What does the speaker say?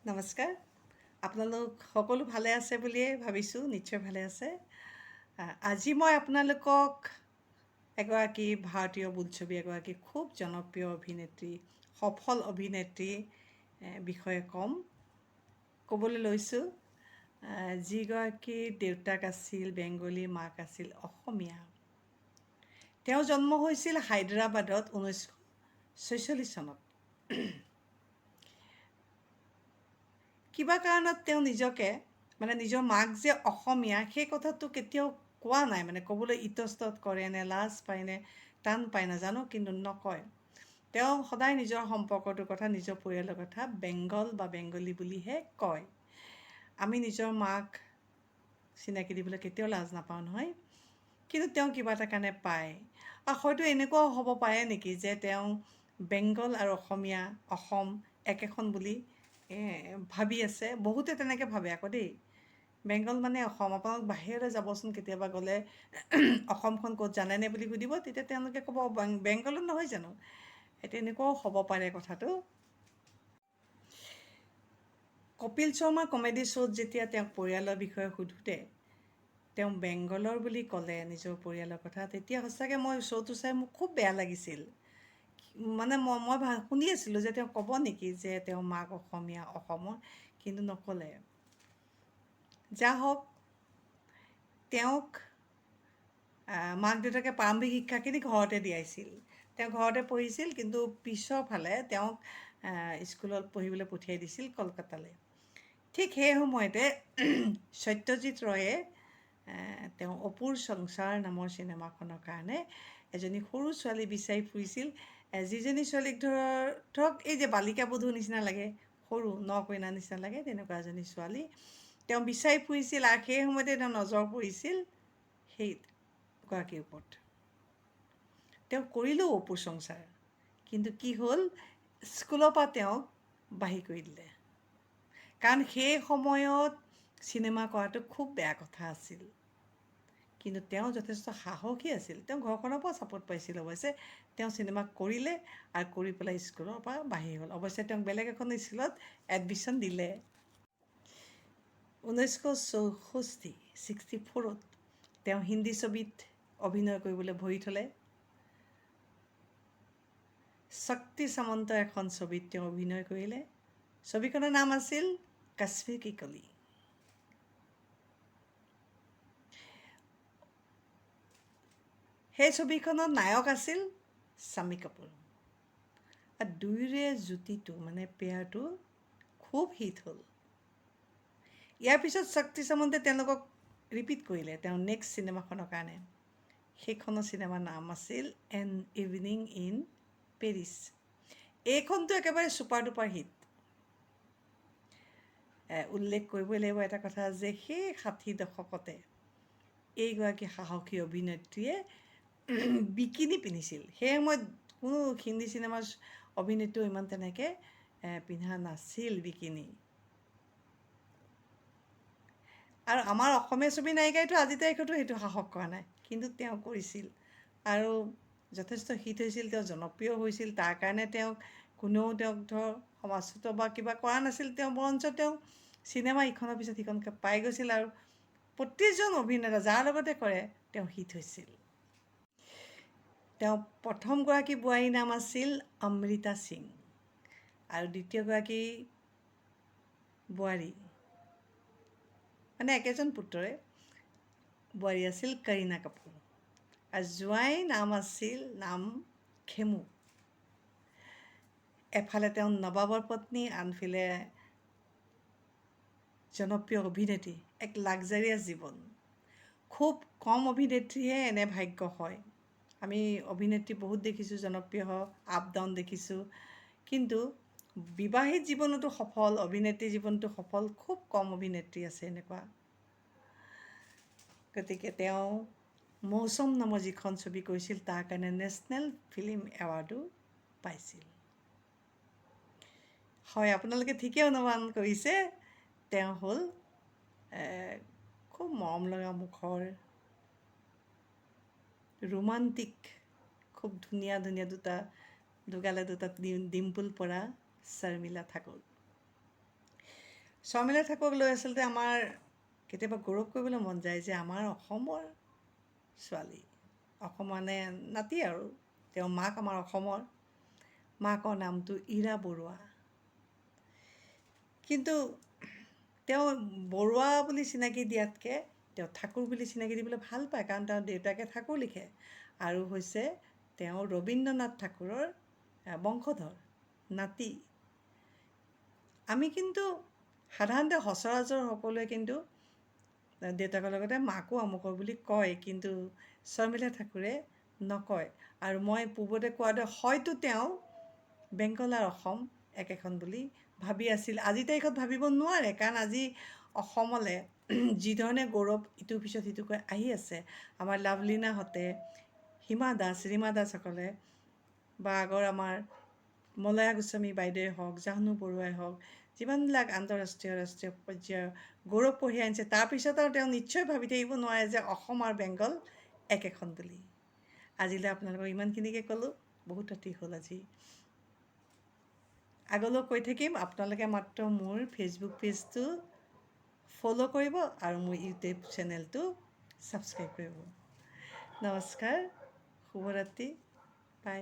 নমস্কাৰ। আপোনালোক সকলো ভালে আছে বুলিয়ে ভাবিছোঁ, নিশ্চয় ভালে আছে। আজি মই আপোনালোকক এগৰাকী ভাৰতীয় বোলছবি এগৰাকী খুব জনপ্ৰিয় অভিনেত্ৰী, সফল অভিনেত্ৰী বিষয়ে ক'বলৈ লৈছোঁ। যিগৰাকীৰ দেউতাক আছিল বেংগলী, মাক আছিল অসমীয়া। তেওঁ জন্ম হৈছিল হায়দৰাবাদত 1946 চনত। কিবা কাৰণত তেওঁ নিজকে নিজৰ মাক যে অসমীয়া সেই কথাটো কেতিয়াও কোৱা নাই, ক'বলৈ ইতস্তত কৰে নে লাজ পায় নে টান পায় নাজানো, কিন্তু নকয়। তেওঁ সদায় নিজৰ সম্পৰ্কটোৰ কথা, নিজৰ পৰিয়ালৰ কথা বেংগল বা বেংগলী বুলিহে কয়। আমি নিজৰ মাক চিনাকি দিবলৈ কেতিয়াও লাজ নাপাওঁ নহয়, কিন্তু তেওঁ কিবা এটা কাৰণে পায়। আৰু হয়তো এনেকুৱাও হ'ব পাৰে নেকি যে তেওঁ বেংগল আৰু অসমীয়া, অসম একেখন বুলি ভাবি আছে। বহুতে তেনেকৈ ভাবে আকৌ দেই। বেংগল মানে অসম। আপোনালোক বাহিৰলৈ যাবচোন কেতিয়াবা গ'লে, অসমখন ক'ত জানেনে বুলি সুধিব, তেতিয়া তেওঁলোকে ক'ব বেংগলত নহয় জানো। তেনেকুৱাও হ'ব পাৰে কথাটো। কপিল শৰ্মা কমেডি শ্ব'ত যেতিয়া তেওঁক পৰিয়ালৰ বিষয়ে সোধোতে তেওঁ বেংগলৰ বুলি ক'লে নিজৰ পৰিয়ালৰ কথা, তেতিয়া সঁচাকৈ মই শ্ব'টো চাই মোক খুব বেয়া লাগিছিল। মই শুনি আছিলোঁ যে তেওঁ ক'ব নেকি যে তেওঁ মাক অসমীয়া, অসমৰ, কিন্তু নক'লে। যা হওক, তেওঁক মাক দেউতাকে প্ৰাৰম্ভিক শিক্ষাখিনি ঘৰতে দিয়াইছিল। তেওঁ ঘৰতে পঢ়িছিল, কিন্তু পিছৰ ফালে তেওঁক স্কুলত পঢ়িবলৈ পঠিয়াই দিছিল কলকাতালৈ। ঠিক সেই সময়তে সত্যজিৎ ৰয়ে তেওঁ অপুৰ সংসাৰ নামৰ চিনেমাখনৰ কাৰণে এজনী সৰু ছোৱালী বিচাৰি ফুৰিছিল, যিজনী ছোৱালীক ধৰক এই যে বালিকা বধূৰ নিচিনা লাগে, সৰু নকইনাৰ নিচিনা লাগে, তেনেকুৱা এজনী ছোৱালী তেওঁ বিচাৰি ফুৰিছিল। আৰু সেই সময়তে তেওঁ নজৰ পৰিছিল সেইগৰাকীৰ ওপৰত। তেওঁ কৰিলেও অপুৰ সংসাৰ, কিন্তু কি হ'ল, স্কুলৰ পৰা তেওঁক বাহিৰ কৰি দিলে। কাৰণ সেই সময়ত চিনেমা কৰাটো খুব বেয়া কথা আছিল। কিন্তু তেওঁ যথেষ্ট সাহসী আছিল। তেওঁ ঘৰখনৰ পৰা ছাপোৰ্ট পাইছিল অৱশ্যে। তেওঁ চিনেমা কৰিলে আৰু কৰি পেলাই স্কুলৰ পৰা বাহিৰ হ'ল। অৱশ্যে তেওঁক বেলেগ এখন স্কুলত এডমিশ্যন দিলে। 1964 তেওঁ হিন্দী ছবিত অভিনয় কৰিবলৈ ভৰি থলে। শক্তি সামন্ত এখন ছবিত তেওঁ অভিনয় কৰিলে। ছবিখনৰ নাম আছিল কাশ্মীৰ কি কলি। সেই ছবিখনত নায়ক আছিল শাম্মী কাপুৰ। আৰু দুয়োৰে জুতিটো পেয়াৰটো খুব হিট হ'ল। ইয়াৰ পিছত শক্তি সামন্তে তেওঁলোকক ৰিপিট কৰিলে তেওঁ নেক্সট চিনেমাখনৰ কাৰণে। সেইখনৰ চিনেমাৰ নাম আছিল এন ইভিনিং ইন পেৰিছ। এইখনটো একেবাৰে ছুপাৰ ডুপাৰ হিট। উল্লেখ কৰিবই লাগিব এটা কথা যে সেই 60 দশকতে এইগৰাকী সাহসী অভিনেত্ৰীয়ে বিকিনি পিন্ধিছিল। সেই সময়ত কোনো হিন্দী চিনেমাৰ অভিনেত্ৰীও ইমান তেনেকৈ পিন্ধা নাছিল বিকিনি। আৰু আমাৰ অসমীয়া ছবি নায়িকাইতো আজি তাৰিখতো সেইটো সাহস কৰা নাই, কিন্তু তেওঁ কৰিছিল আৰু যথেষ্ট হিট হৈছিল। তেওঁ জনপ্ৰিয় হৈছিল। তাৰ কাৰণে কোনেও তেওঁক সমাজচ্যুত বা কিবা কৰা নাছিল। তেওঁ বৰঞ্চ তেওঁ চিনেমা ইখনৰ পিছত সিখনকৈ পাই গৈছিল আৰু প্ৰতিজন অভিনেতা যাৰ লগতে কৰে তেওঁ হিট হৈছিল। তেওঁ প্ৰথমগৰাকী বোৱাৰীৰ নাম আছিল অমৃতা সিং আৰু দ্বিতীয়গৰাকী বোৱাৰী একেজন পুত্ৰৰে বোৱাৰী আছিল কৰীনা কাপুৰ আৰু জোঁৱাইৰ নাম আছিল খেমু। এফালে তেওঁ নবাবৰ পত্নী, আনফালে জনপ্ৰিয় অভিনেত্ৰী, এক লাক্সাৰিয়াছ জীৱন। খুব কম অভিনেত্ৰীহে এনে ভাগ্য হয়। আমি অভিনেত্ৰী বহুত দেখিছোঁ জনপ্ৰিয় হোৱা, আপ ডাউন দেখিছোঁ, কিন্তু বিবাহিত জীৱনতো সফল, অভিনেত্ৰী জীৱনটো সফল খুব কম অভিনেত্ৰী আছে এনেকুৱা। গতিকে তেওঁ মৌচম নামৰ যিখন ছবি কৰিছিল তাৰ কাৰণে নেশ্যনেল ফিল্ম এৱাৰ্ডো পাইছিল। হয়, আপোনালোকে ঠিকেই অনুমান কৰিছে, তেওঁ হ'ল খুব মৰম লগা মুখৰ, ৰোমান্টিক, খুব ধুনীয়া ধুনীয়া দুগালে দুটা ডিম্পল পৰা শৰ্মিলা ঠাকুৰ। শৰ্মিলা ঠাকুৰক লৈ আচলতে আমাৰ কেতিয়াবা গৌৰৱ কৰিবলৈ মন যায় যে আমাৰ অসমৰ ছোৱালী, অসম মানে নাতি আৰু তেওঁৰ মাক আমাৰ অসমৰ, মাকৰ নামটো ইৰা বৰুৱা। কিন্তু তেওঁ বৰুৱা বুলি চিনাকি দিয়াতকৈ তেওঁ ঠাকুৰ বুলি চিনাকি দিবলৈ ভাল পায়, কাৰণ তেওঁৰ দেউতাকে ঠাকুৰ লিখে আৰু হৈছে তেওঁ ৰবীন্দ্ৰনাথ ঠাকুৰৰ বংশধৰ নাতি। আমি কিন্তু সাধাৰণতে সচৰাচৰ সকলোৱে কিন্তু দেউতাকৰ লগতে মাকো আমুকৰ বুলি কয়, কিন্তু শৰ্মিলা ঠাকুৰে নকয়। আৰু মই পূৰ্বতে কোৱাৰ দৰে হয়তো তেওঁ বেংগল আৰু অসম একেখন বুলি ভাবি আছিল। আজিৰ তাৰিখত ভাবিব নোৱাৰে, কাৰণ আজি অসমলৈ যিধৰণে গৌৰৱ ইটোৰ পিছত সিটোকৈ আহি আছে, আমাৰ লাভলীনাহঁতে, হিমা দাস, ৰীমা দাসসকলে, বা আগৰ আমাৰ মলয়া গোস্বামী বাইদেৱে হওক, জাহ্নু বৰুৱাই হওক, যিমানবিলাক আন্তঃৰাষ্ট্ৰীয় ৰাষ্ট্ৰীয় পৰ্যায়ৰ গৌৰৱ কঢ়িয়াই আনিছে, তাৰপিছত আৰু তেওঁ নিশ্চয় ভাবি থাকিব নোৱাৰে যে অসম আৰু বেংগল একেখন বুলি। আজিলৈ আপোনালোকক ইমানখিনিকে ক'লোঁ, বহুত ৰাতি হ'ল আজি। আগলৈ কৈ থাকিম, আপোনালোকে মাত্ৰ মোৰ ফেচবুক পেজটো ফ'ল' কৰিব আৰু মোৰ ইউটিউব চেনেলটো ছাবস্ক্ৰাইব কৰিব। নমস্কাৰ, শুভৰাত্ৰি, বাই।